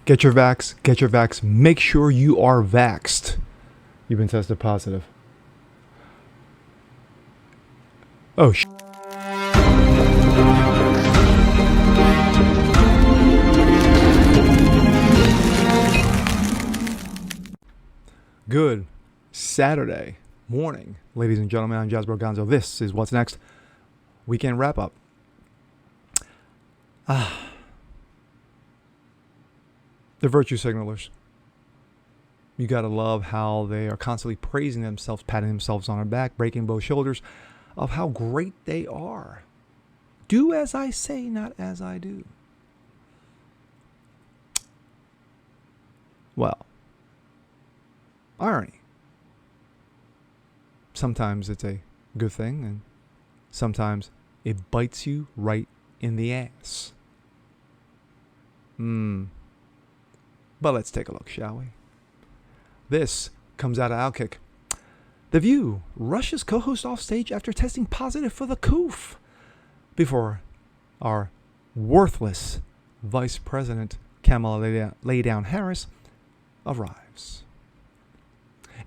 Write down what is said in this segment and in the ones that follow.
Get your vax. Get your vax. Make sure you are vaxxed. You've been tested positive. Oh, Good Saturday morning, ladies and gentlemen. I'm Jasper Gonzo. This is What's Next Weekend Wrap Up. The virtue signalers. You gotta love how they are constantly praising themselves, patting themselves on their back, breaking both shoulders of how great they are. Do as I say, not as I do. Well, irony. Sometimes it's a good thing, and sometimes it bites you right in the ass. But let's take a look, shall we? This comes out of Outkick. The View rushes co-host off stage after testing positive for the Coof before our worthless Vice President Kamala Laydown Harris arrives.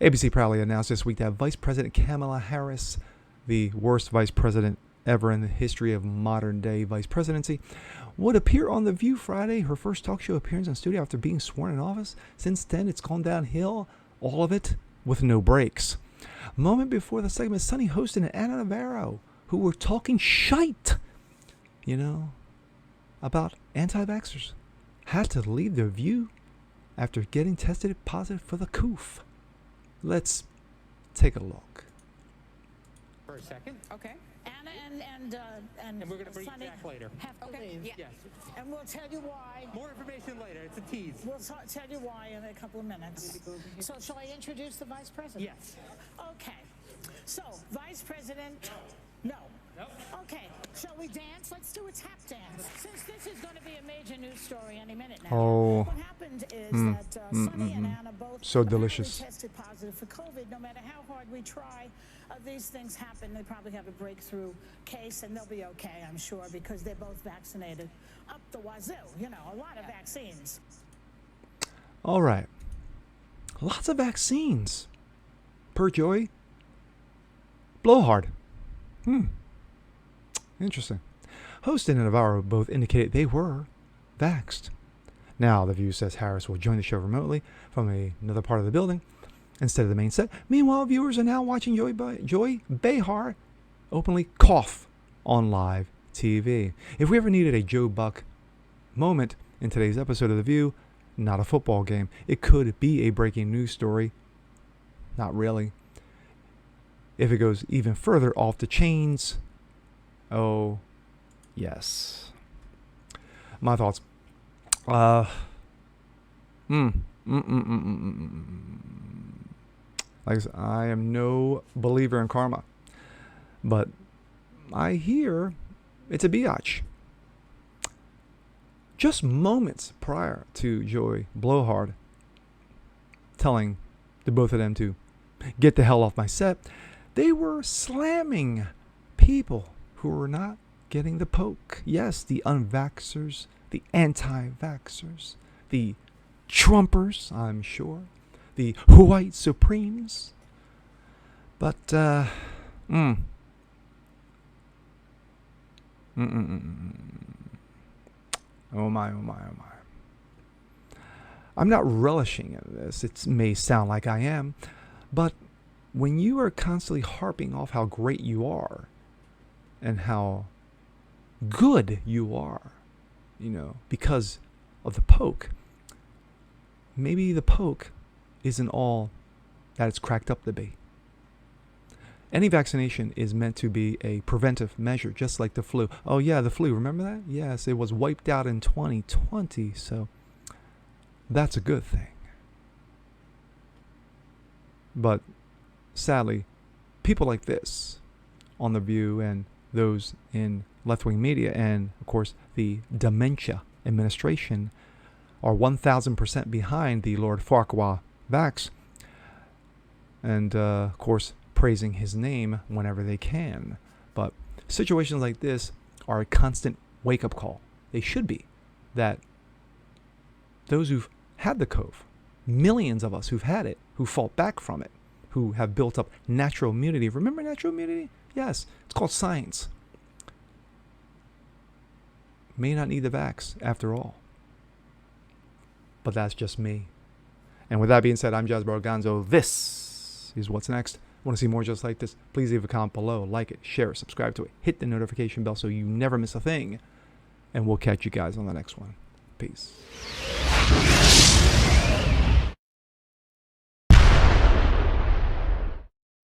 ABC proudly announced this week that Vice President Kamala Harris, the worst vice president ever in the history of modern-day vice presidency, would appear on The View Friday, her first talk show appearance in studio after being sworn in office. Since then, it's gone downhill, all of it with no breaks. A moment before the segment, Sunny hosted and Anna Navarro, who were talking shite, about anti-vaxxers, had to leave The View after getting tested positive for the Coof. Let's take a look. For a second. Okay. Anna and we're going to bring you Sunny back later. have to leave. Yes. And we'll tell you why. More information later. It's a tease. We'll tell you why in a couple of minutes. So shall I introduce the Vice President? Yes. Okay. So, Vice President, no. Nope. Okay. Shall we dance? Let's do a tap dance. Since this is going to be a major news story any minute now. Oh. What happened is that Sunny and Anna both So delicious. tested positive for COVID. No matter how hard we try, these things happen. They probably have a breakthrough case, and they'll be okay, I'm sure, because they're both vaccinated up the wazoo. A lot of vaccines. All right. Lots of vaccines. Per Joy. Blowhard. Interesting. Host and Navarro both indicated they were vaxxed. Now, The View says Harris will join the show remotely from another part of the building instead of the main set. Meanwhile, viewers are now watching Joy Behar openly cough on live TV. If we ever needed a Joe Buck moment in today's episode of The View, not a football game. It could be a breaking news story. Not really. If it goes even further off the chains, oh, yes. My thoughts. Like I said, I am no believer in karma, but I hear it's a biatch. Just moments prior to Joy Blowhard telling the both of them to get the hell off my set, they were slamming people who were not getting the poke. Yes, the unvaxxers, the anti-vaxxers, the Trumpers, I'm sure, the white supremes. But, oh my. I'm not relishing in this. It may sound like I am, but when you are constantly harping off how great you are and how good you are, because of the poke, maybe the poke isn't all that it's cracked up to be. Any vaccination is meant to be a preventive measure, just like the flu. Oh, yeah, the flu. Remember that? Yes, it was wiped out in 2020, so that's a good thing. But sadly, people like this on The View and those in left-wing media and, of course, the dementia administration are 1,000% behind the Lord Fauqua vax. And, of course, praising his name whenever they can. But situations like this are a constant wake-up call. They should be. That those who've had the Coof, millions of us who've had it, who fought back from it, who have built up natural immunity. Remember natural immunity? Yes, it's called science. May not need the vax after all. But that's just me. And with that being said, I'm Jasper Organzo. This is What's Next. Want to see more just like this? Please leave a comment below, like it, share it, subscribe to it, hit the notification bell so you never miss a thing. And we'll catch you guys on the next one. Peace.